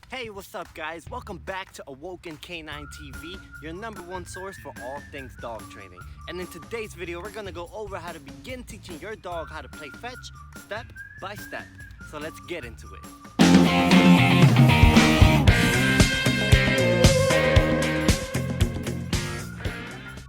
Hey, what's up, guys? Welcome back to Awoken K9 TV, your number one source for all things dog training. And in today's video, we're gonna go over how to begin teaching your dog how to play fetch step by step. So let's get into it.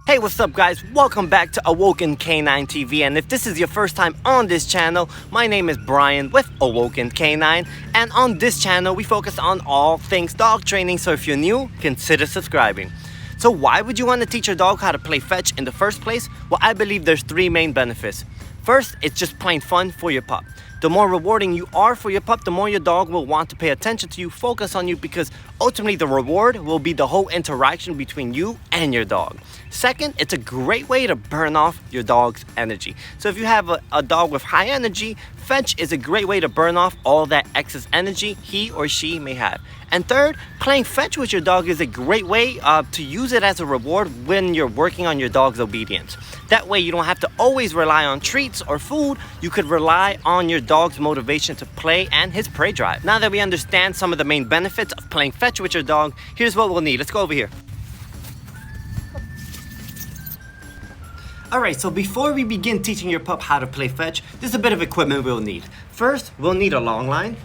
Hey, what's up, guys? Welcome back to Awoken K9 TV, and if this is your first time on this channel, my name is Brian with Awoken K9, and on this channel we focus on all things dog training, so if you're new, consider subscribing. So why would you want to teach your dog how to play fetch in the first place? Well, I believe there's three main benefits. First, it's just plain fun for your pup. The more rewarding you are for your pup, the more your dog will want to pay attention to you, focus on you, because ultimately the reward will be the whole interaction between you and your dog. Second, it's a great way to burn off your dog's energy. So if you have a dog with high energy, fetch is a great way to burn off all that excess energy he or she may have. And third, playing fetch with your dog is a great way to use it as a reward when you're working on your dog's obedience. That way you don't have to always rely on treats or food. You could rely on your dog's motivation to play and his prey drive. Now that we understand some of the main benefits of playing fetch with your dog, here's what we'll need. Let's go over here. Alright, so before we begin teaching your pup how to play fetch, there's a bit of equipment we'll need. First, we'll need a long line.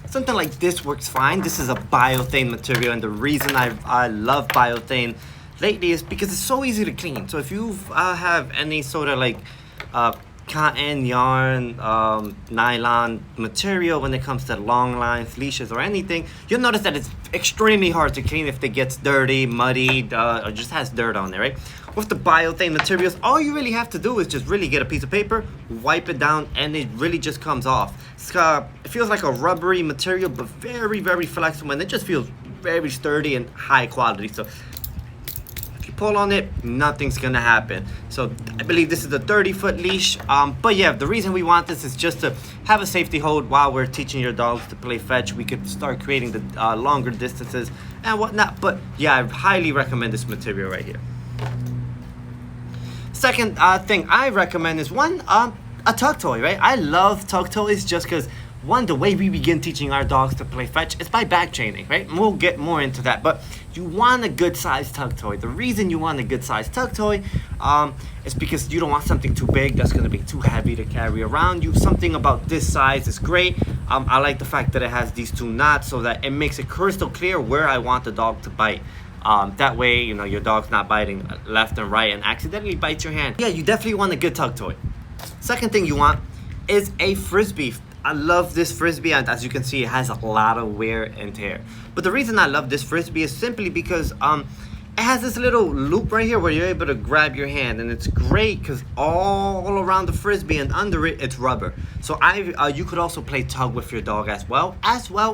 Something like this works fine. This is a biothane material, and the reason I love biothane lately is because it's so easy to clean. So if you have any sort of like cotton, yarn, nylon material when it comes to long lines, leashes, or anything, you'll notice that it's extremely hard to clean if it gets dirty, muddy, or just has dirt on there, right? With the biothane materials, all you really have to do is just really get a piece of paper, wipe it down, and it really just comes off. It feels like a rubbery material, but very, very flexible, and it just feels very sturdy and high quality. So if you pull on it, nothing's gonna happen. So I believe this is a 30-foot leash. But yeah, the reason we want this is just to have a safety hold while we're teaching your dogs to play fetch. We could start creating the longer distances and whatnot. But yeah, I highly recommend this material right here. Second thing I recommend is a tug toy, right? I love tug toys just because, one, the way we begin teaching our dogs to play fetch is by back training, right? And we'll get more into that, but you want a good sized tug toy. The reason you want a good sized tug toy is because you don't want something too big that's going to be too heavy to carry around you. Something about this size is great. I like the fact that it has these two knots so that it makes it crystal clear where I want the dog to bite. That way, you know, your dog's not biting left and right and accidentally bites your hand. Yeah, you definitely want a good tug toy. Second thing you want is a frisbee. I love this frisbee, and as you can see, it has a lot of wear and tear. But the reason I love this frisbee is simply because it has this little loop right here where you're able to grab your hand, and it's great because all around the frisbee and under it, it's rubber. So you could also play tug with your dog as well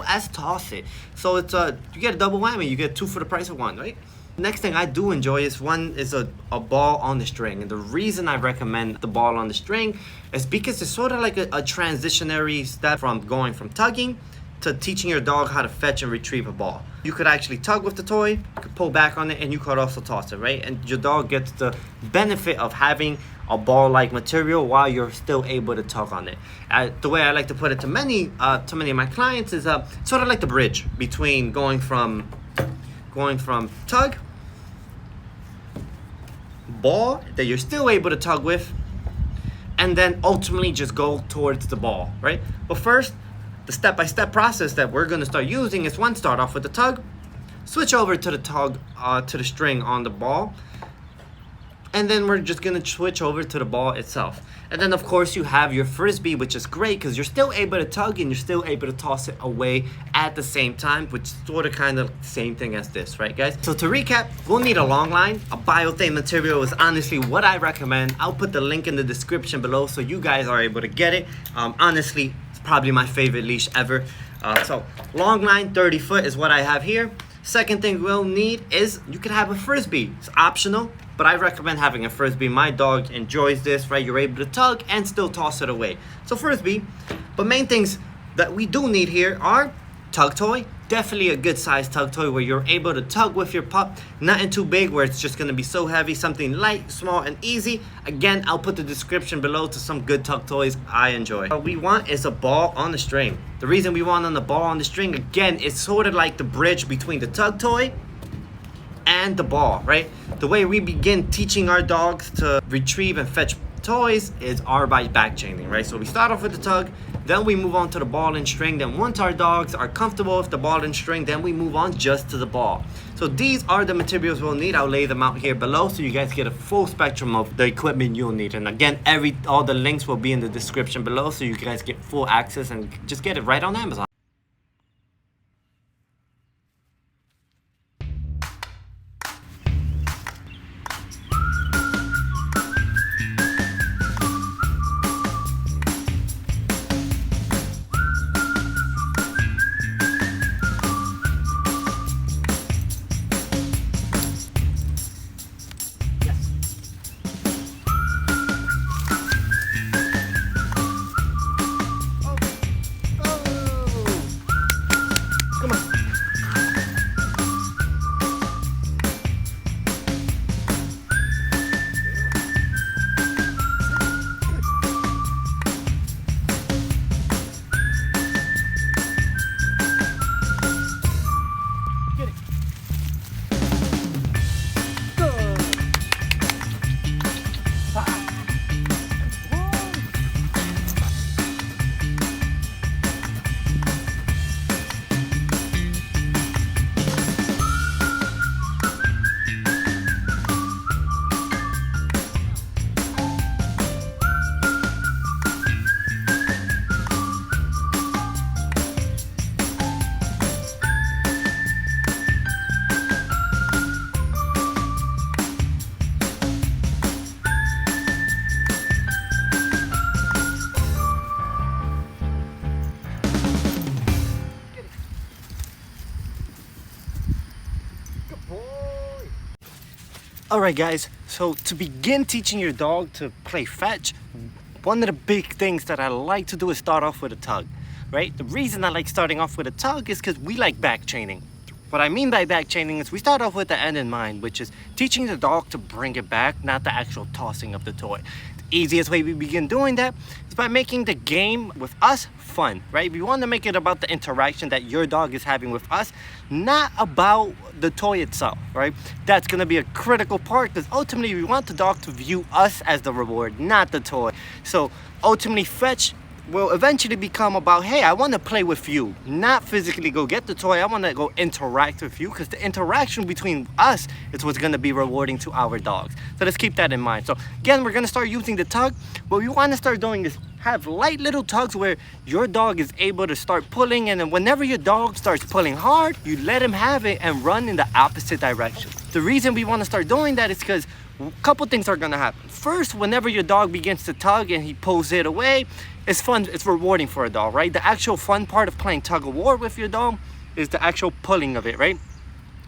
as toss it. So it's you get a double whammy. You get two for the price of one, right? Next thing I do enjoy is a ball on the string, and the reason I recommend the ball on the string is because it's sort of like a transitionary step from going from tugging to teaching your dog how to fetch and retrieve a ball. You could actually tug with the toy, you could pull back on it, and you could also toss it, right? And your dog gets the benefit of having a ball-like material while you're still able to tug on it. The way I like to put it to many of my clients is sort of like the bridge between going from tug, ball that you're still able to tug with, and then ultimately just go towards the ball, right? But first, the step-by-step process that we're going to start using is start off with the tug, switch over to the tug, to the string on the ball, and then we're just going to switch over to the ball itself. And then of course you have your frisbee, which is great because you're still able to tug and you're still able to toss it away at the same time, which is sort of kind of the same thing as this, right guys? So to recap, we'll need a long line. A biothane material is honestly what I recommend. I'll put the link in the description below so you guys are able to get it. Honestly, it's probably my favorite leash ever. So long line, 30 foot is what I have here. Second thing we'll need is you can have a frisbee. It's optional, but I recommend having a frisbee. My dog enjoys this, right? You're able to tug and still toss it away. So frisbee. But main things that we do need here are Tug Toy, definitely a good size Tug Toy where you're able to tug with your pup. Nothing too big where it's just gonna be so heavy. Something light, small, and easy. Again, I'll put the description below to some good Tug Toys I enjoy. What we want is a ball on the string. The reason we want on the ball on the string, again, it's sort of like the bridge between the Tug Toy and the ball, right? The way we begin teaching our dogs to retrieve and fetch toys is by back chaining, right? So we start off with the tug, then we move on to the ball and string. Then once our dogs are comfortable with the ball and string, then we move on just to the ball. So these are the materials we'll need. I'll lay them out here below so you guys get a full spectrum of the equipment you'll need. And again, all the links will be in the description below so you guys get full access and just get it right on Amazon. Alright guys, so to begin teaching your dog to play fetch, one of the big things that I like to do is start off with a tug, right? The reason I like starting off with a tug is because we like back chaining. What I mean by back chaining is we start off with the end in mind, which is teaching the dog to bring it back, not the actual tossing of the toy. The easiest way we begin doing that is by making the game with us fun, right? We want to make it about the interaction that your dog is having with us, not about the toy itself, right? That's going to be a critical part because ultimately we want the dog to view us as the reward, not the toy. So ultimately fetch will eventually become about, hey, I want to play with you, not physically go get the toy. I want to go interact with you because the interaction between us is what's going to be rewarding to our dogs. So let's keep that in mind. So again, we're going to start using the tug. What we want to start doing is have light little tugs where your dog is able to start pulling, and then whenever your dog starts pulling hard, you let him have it and run in the opposite direction. The reason we want to start doing that is because a couple things are going to happen. First, whenever your dog begins to tug and he pulls it away, it's fun, it's rewarding for a dog, right? The actual fun part of playing tug of war with your dog is the actual pulling of it, right?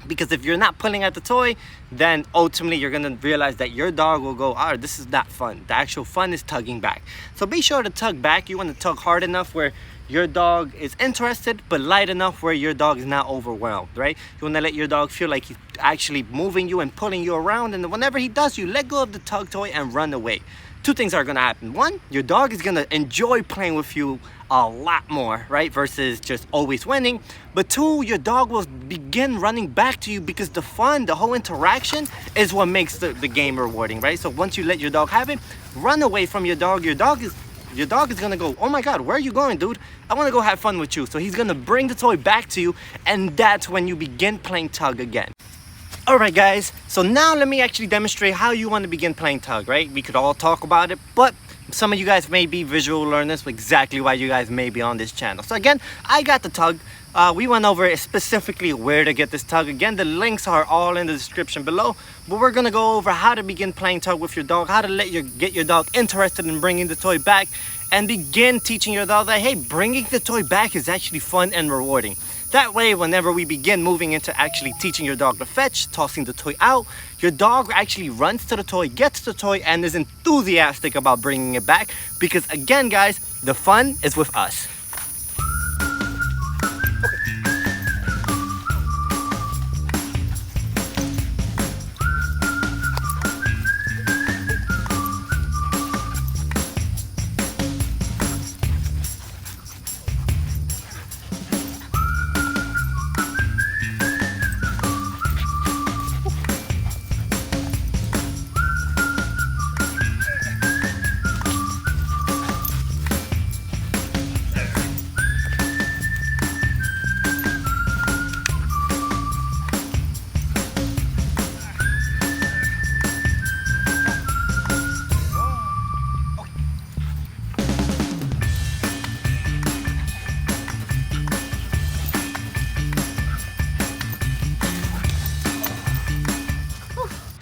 Because if you're not pulling at the toy, then ultimately you're gonna realize that your dog will go, oh, this is not fun. The actual fun is tugging back. So be sure to tug back. You want to tug hard enough where your dog is interested, but light enough where your dog is not overwhelmed, right? You want to let your dog feel like he's actually moving you and pulling you around, and whenever he does, you let go of the tug toy and run away. Two things are gonna happen. One, your dog is gonna enjoy playing with you a lot more, right? Versus just always winning. But two, your dog will begin running back to you because the fun, the whole interaction is what makes the game rewarding, right? So once you let your dog have it, run away from your dog. Your dog is gonna go, oh my God, where are you going, dude? I wanna go have fun with you. So he's gonna bring the toy back to you, and that's when you begin playing tug again. Alright guys, so now let me actually demonstrate how you want to begin playing tug, right? We could all talk about it, but some of you guys may be visual learners, exactly why you guys may be on this channel. So again, I got the tug. We went over specifically where to get this tug. Again, the links are all in the description below, but we're gonna go over how to begin playing tug with your dog, how to get your dog interested in bringing the toy back, and begin teaching your dog that, hey, bringing the toy back is actually fun and rewarding. That way, whenever we begin moving into actually teaching your dog to fetch, tossing the toy out, your dog actually runs to the toy, gets the toy, and is enthusiastic about bringing it back. Because again, guys, the fun is with us. Okay.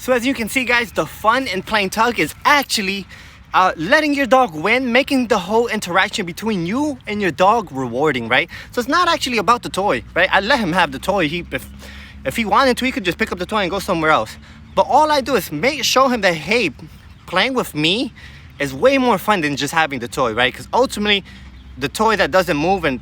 So as you can see, guys, the fun in playing tug is actually letting your dog win, making the whole interaction between you and your dog rewarding, right? So it's not actually about the toy, right? I let him have the toy. If he wanted to, he could just pick up the toy and go somewhere else. But all I do is show him that, hey, playing with me is way more fun than just having the toy, right? Because ultimately, the toy that doesn't move and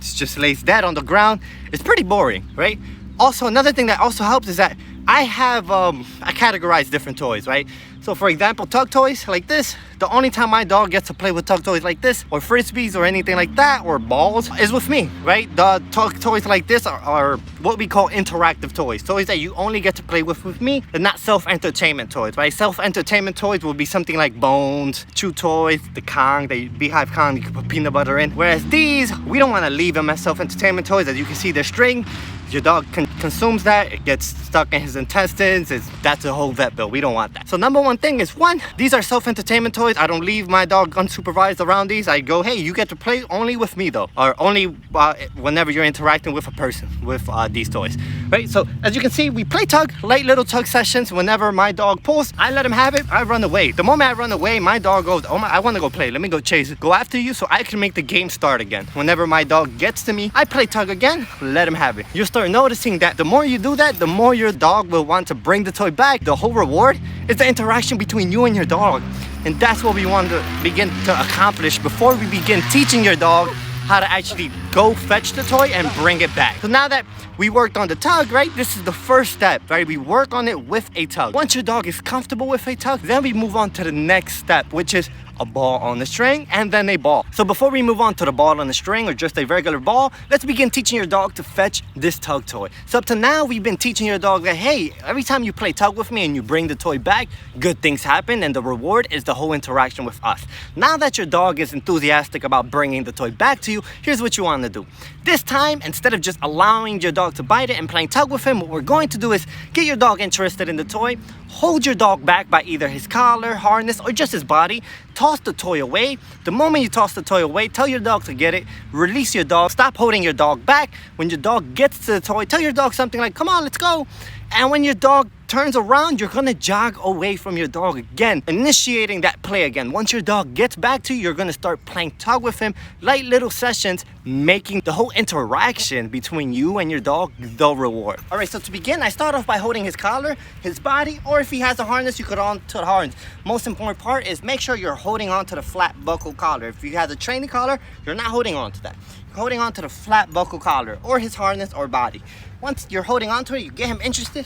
just lays dead on the ground is pretty boring, right? Also, another thing that also helps is that I categorize different toys, right? So for example, Tug Toys like this, the only time my dog gets to play with Tug Toys like this, or Frisbees or anything like that, or balls, is with me, right? The Tug Toys like this are what we call interactive toys. Toys that you only get to play with me. They're not self-entertainment toys, right? Self-entertainment toys will be something like Bones, Chew Toys, the Kong, the Beehive Kong you can put peanut butter in. Whereas these, we don't want to leave them as self-entertainment toys. As you can see, they're string. Your dog consumes that, it gets stuck in his intestines. That's a whole vet bill. We don't want that. So number one thing is, one, these are self-entertainment toys. I don't leave my dog unsupervised around these. I go, hey, you get to play only with me though, or only whenever you're interacting with a person with these toys, right? So as you can see, we play tug, light little tug sessions. Whenever my dog pulls, I let him have it. I run away. The moment I run away, my dog goes, oh my, I want to go play. Let me go chase it, go after you, so I can make the game start again. Whenever my dog gets to me, I play tug again, let him have it. You start noticing that the more you do that, the more your dog will want to bring the toy back. The whole reward is the interaction between you and your dog. And that's what we want to begin to accomplish before we begin teaching your dog how to actually go fetch the toy and bring it back. So now that we worked on the tug, right, this is the first step, right? We work on it with a tug. Once your dog is comfortable with a tug, then we move on to the next step, which is a ball on the string and then a ball. So before we move on to the ball on the string or just a regular ball, let's begin teaching your dog to fetch this tug toy. So up to now, we've been teaching your dog that, hey, every time you play tug with me and you bring the toy back, good things happen, and the reward is the whole interaction with us. Now that your dog is enthusiastic about bringing the toy back to you, here's what you want to do. This time, instead of just allowing your dog to bite it and playing tug with him, what we're going to do is get your dog interested in the toy, hold your dog back by either his collar, harness, or just his body, toss the toy away. The moment you toss the toy away, tell your dog to get it, release your dog, stop holding your dog back. When your dog gets to the toy, tell your dog something like, come on, let's go. And when your dog turns around, you're gonna jog away from your dog again, initiating that play again. Once your dog gets back to you, you're gonna start playing tug with him, light little sessions, making the whole interaction between you and your dog the reward. All right, so to begin, I start off by holding his collar, his body, or if he has a harness, you could on to the harness. Most important part is make sure you're holding on to the flat buckle collar. If you have a training collar, you're not holding on to that. You're holding on to the flat buckle collar or his harness or body. Once you're holding on to it, you get him interested.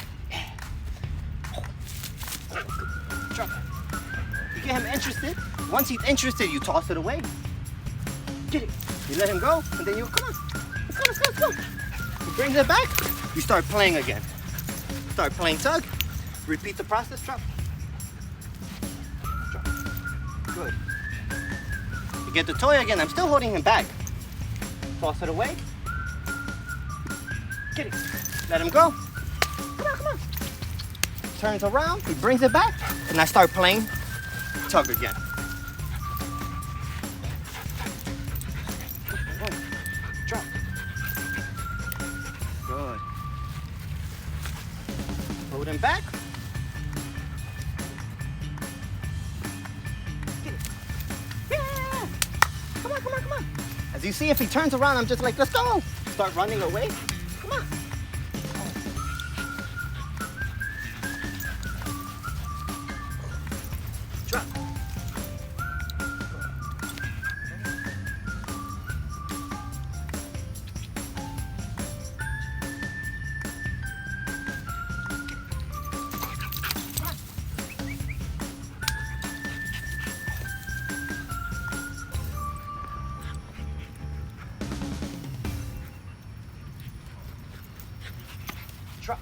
You get him interested. Once he's interested, you toss it away. Get it. You let him go, and then you come on. Let's go. He brings it back. You start playing again. Start playing tug. Repeat the process. Drop. Good. You get the toy again. I'm still holding him back. Toss it away. Get it. Let him go. Come on. Turns around. He brings it back, and I start playing tug again. Drop. Good. Hold him back. Get it. Yeah! Come on. As you see, if he turns around, I'm just like, let's go. Start running away. Come on. Drop. Drop.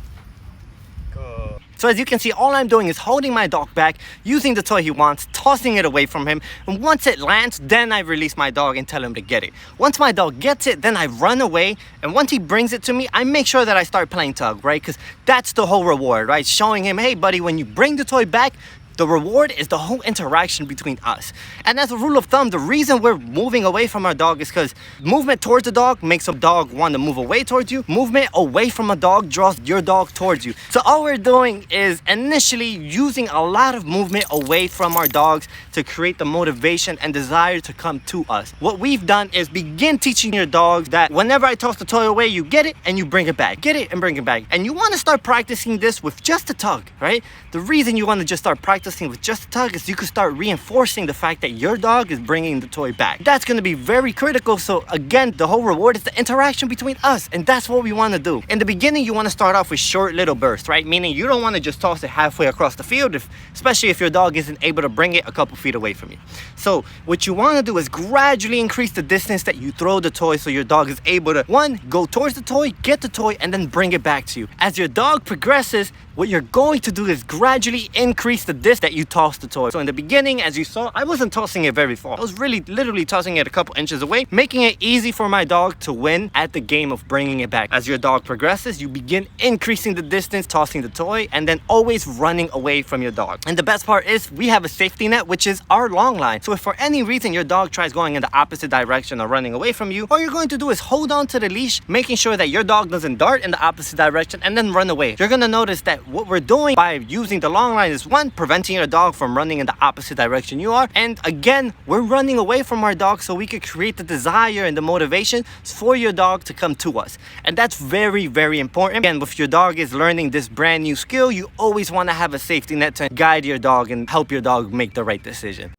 Good. So as you can see, all I'm doing is holding my dog back, using the toy he wants, tossing it away from him, and once it lands, then I release my dog and tell him to get it. Once my dog gets it, then I run away, and once he brings it to me, I make sure that I start playing tug, right? Because that's the whole reward, right? Showing him, hey buddy, when you bring the toy back, The reward is the whole interaction between us. And as a rule of thumb, the reason we're moving away from our dog is because movement towards the dog makes a dog want to move away towards you. Movement away from a dog draws your dog towards you. So all we're doing is initially using a lot of movement away from our dogs to create the motivation and desire to come to us. What we've done is begin teaching your dogs that whenever I toss the toy away, you get it and you bring it back. Get it and bring it back. And you want to start practicing this with just a tug, right? The reason you want to just start practicing with just a tug is you can start reinforcing the fact that your dog is bringing the toy back. That's going to be very critical. So again, the whole reward is the interaction between us, and that's what we want to do. In the beginning, you want to start off with short little bursts, right? Meaning you don't want to just toss it halfway across the field, especially if your dog isn't able to bring it a couple feet away from you. So what you want to do is gradually increase the distance that you throw the toy so your dog is able to, one, go towards the toy, get the toy, and then bring it back to you. As your dog progresses, what you're going to do is gradually increase the distance that you toss the toy. So in the beginning, as you saw, I wasn't tossing it very far. I was really literally tossing it a couple inches away, making it easy for my dog to win at the game of bringing it back. As your dog progresses, you begin increasing the distance, tossing the toy, and then always running away from your dog. And the best part is we have a safety net, which is our long line. So if for any reason your dog tries going in the opposite direction or running away from you, all you're going to do is hold on to the leash, making sure that your dog doesn't dart in the opposite direction and then run away. You're going to notice that what we're doing by using the long line is, one, preventing your dog from running in the opposite direction you are, and again, we're running away from our dog so we could create the desire and the motivation for your dog to come to us. And that's very, very important. And if your dog is learning this brand new skill, you always want to have a safety net to guide your dog and help your dog make the right decision.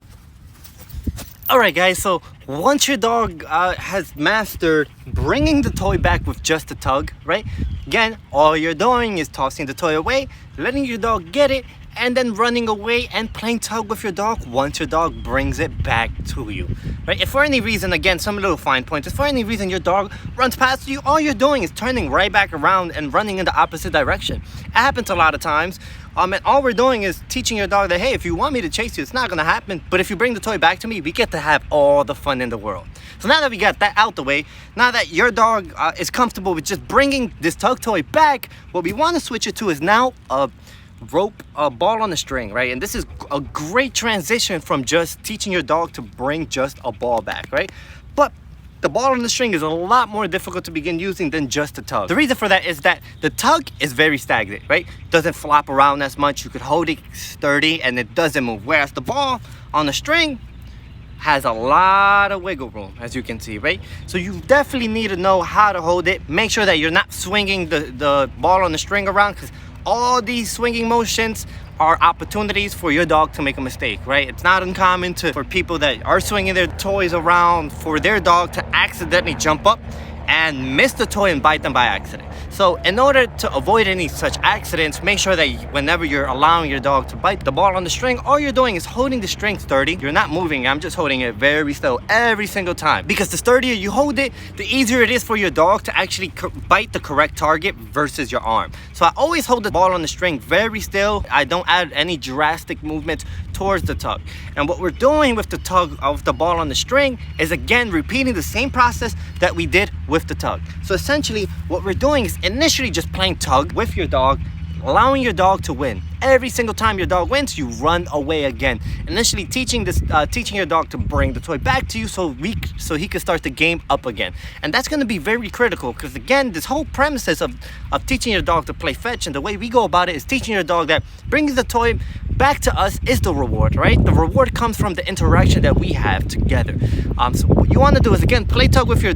Alright guys, so once your dog has mastered bringing the toy back with just a tug, right? Again, all you're doing is tossing the toy away, letting your dog get it, and then running away and playing tug with your dog once your dog brings it back to you, right? If for any reason, again, some little fine points, if for any reason your dog runs past you, all you're doing is turning right back around and running in the opposite direction. It happens a lot of times. And all we're doing is teaching your dog that, hey, if you want me to chase you, it's not gonna happen. But if you bring the toy back to me, we get to have all the fun in the world. So now that we got that out the way, now that your dog is comfortable with just bringing this tug toy back, what we want to switch it to is now a rope, a ball on a string, right? And this is a great transition from just teaching your dog to bring just a ball back, right? But the ball on the string is a lot more difficult to begin using than just a tug. The reason for that is that the tug is very stagnant, right? Doesn't flop around as much. You could hold it sturdy and it doesn't move. Whereas the ball on the string has a lot of wiggle room, as you can see, right? So you definitely need to know how to hold it. Make sure that you're not swinging the ball on the string around, because all these swinging motions are opportunities for your dog to make a mistake, right? It's not uncommon for people that are swinging their toys around for their dog to accidentally jump up and miss the toy and bite them by accident. So in order to avoid any such accidents, make sure that whenever you're allowing your dog to bite the ball on the string, all you're doing is holding the string sturdy. You're not moving. I'm just holding it very still every single time. Because the sturdier you hold it, the easier it is for your dog to actually bite the correct target versus your arm. So I always hold the ball on the string very still. I don't add any drastic movements towards the tug. And what we're doing with the tug of the ball on the string is, again, repeating the same process that we did with the tug. So essentially what we're doing is initially just playing tug with your dog, allowing your dog to win. Every single time your dog wins, you run away again. Initially teaching your dog to bring the toy back to you so he can start the game up again. And that's going to be very critical, because again, this whole premises of teaching your dog to play fetch, and the way we go about it is teaching your dog that bringing the toy back to us is the reward, right? The reward comes from the interaction that we have together. So what you want to do is, again, play tug with your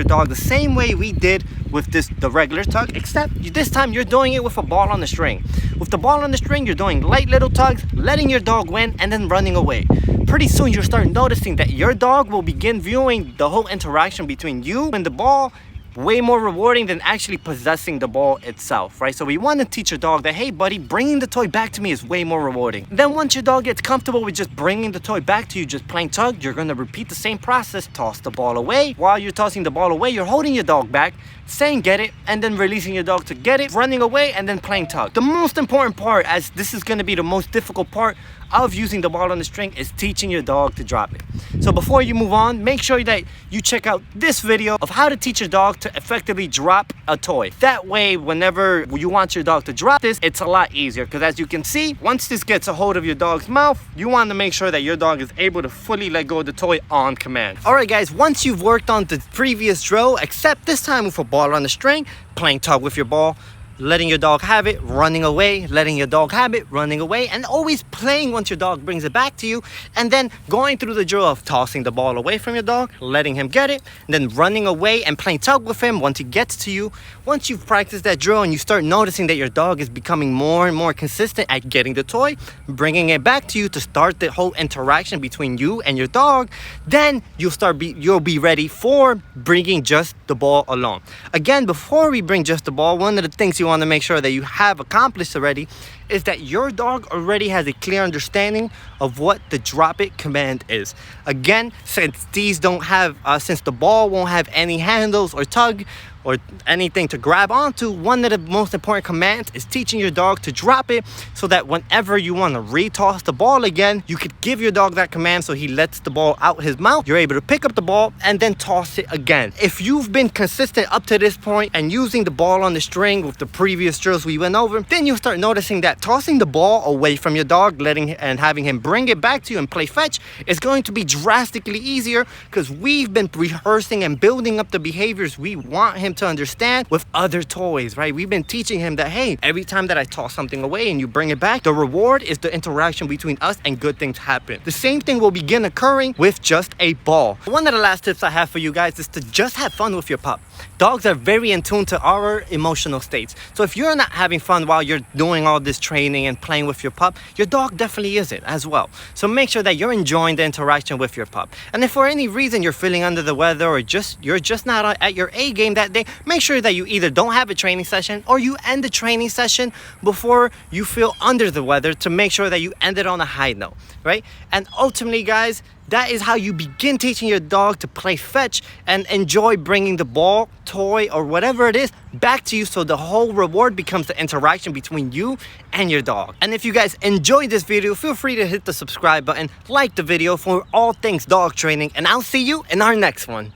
dog the same way we did with the regular tug, except this time you're doing it with a ball on the string. With the ball on the string, you're doing light little tugs, letting your dog win, and then running away. Pretty soon you'll start noticing that your dog will begin viewing the whole interaction between you and the ball way more rewarding than actually possessing the ball itself, right? So we want to teach your dog that, hey buddy, bringing the toy back to me is way more rewarding. Then once your dog gets comfortable with just bringing the toy back to you, just playing tug, you're going to repeat the same process. Toss the ball away. While you're tossing the ball away, you're holding your dog back, saying get it, and then releasing your dog to get it, running away, and then playing tug. The most important part, as this is going to be the most difficult part of using the ball on the string, is teaching your dog to drop it. So before you move on, make sure that you check out this video of how to teach your dog to effectively drop a toy. That way, whenever you want your dog to drop this, it's a lot easier, because as you can see, once this gets a hold of your dog's mouth, you want to make sure that your dog is able to fully let go of the toy on command. All right, guys, once you've worked on the previous drill, except this time with a ball on the string, playing tug with your ball, letting your dog have it, running away, letting your dog have it, running away, and always playing once your dog brings it back to you, and then going through the drill of tossing the ball away from your dog, letting him get it, and then running away and playing tug with him once he gets to you. Once you've practiced that drill and you start noticing that your dog is becoming more and more consistent at getting the toy, bringing it back to you to start the whole interaction between you and your dog, then you'll be ready for bringing just the ball alone. Again, before we bring just the ball, one of the things you want to make sure that you have accomplished already is that your dog already has a clear understanding of what the drop it command is. Again, since the ball won't have any handles or tug or anything to grab onto, one of the most important commands is teaching your dog to drop it, so that whenever you want to re-toss the ball again, you could give your dog that command so he lets the ball out his mouth. You're able to pick up the ball and then toss it again. If you've been consistent up to this point and using the ball on the string with the previous drills we went over, then you'll start noticing that tossing the ball away from your dog, having him bring it back to you and play fetch is going to be drastically easier, because we've been rehearsing and building up the behaviors we want him to understand with other toys, right? We've been teaching him that, hey, every time that I toss something away and you bring it back, the reward is the interaction between us and good things happen. The same thing will begin occurring with just a ball. One of the last tips I have for you guys is to just have fun with your pup. Dogs are very in tune to our emotional states. So if you're not having fun while you're doing all this training and playing with your pup, your dog definitely isn't as well. So make sure that you're enjoying the interaction with your pup. And if for any reason you're feeling under the weather, or you're just not at your A game that day, make sure that you either don't have a training session or you end the training session before you feel under the weather, to make sure that you end it on a high note, right? And ultimately, guys, that is how you begin teaching your dog to play fetch and enjoy bringing the ball, toy, or whatever it is back to you, so the whole reward becomes the interaction between you and your dog. And if you guys enjoyed this video, feel free to hit the subscribe button, like the video for all things dog training, and I'll see you in our next one.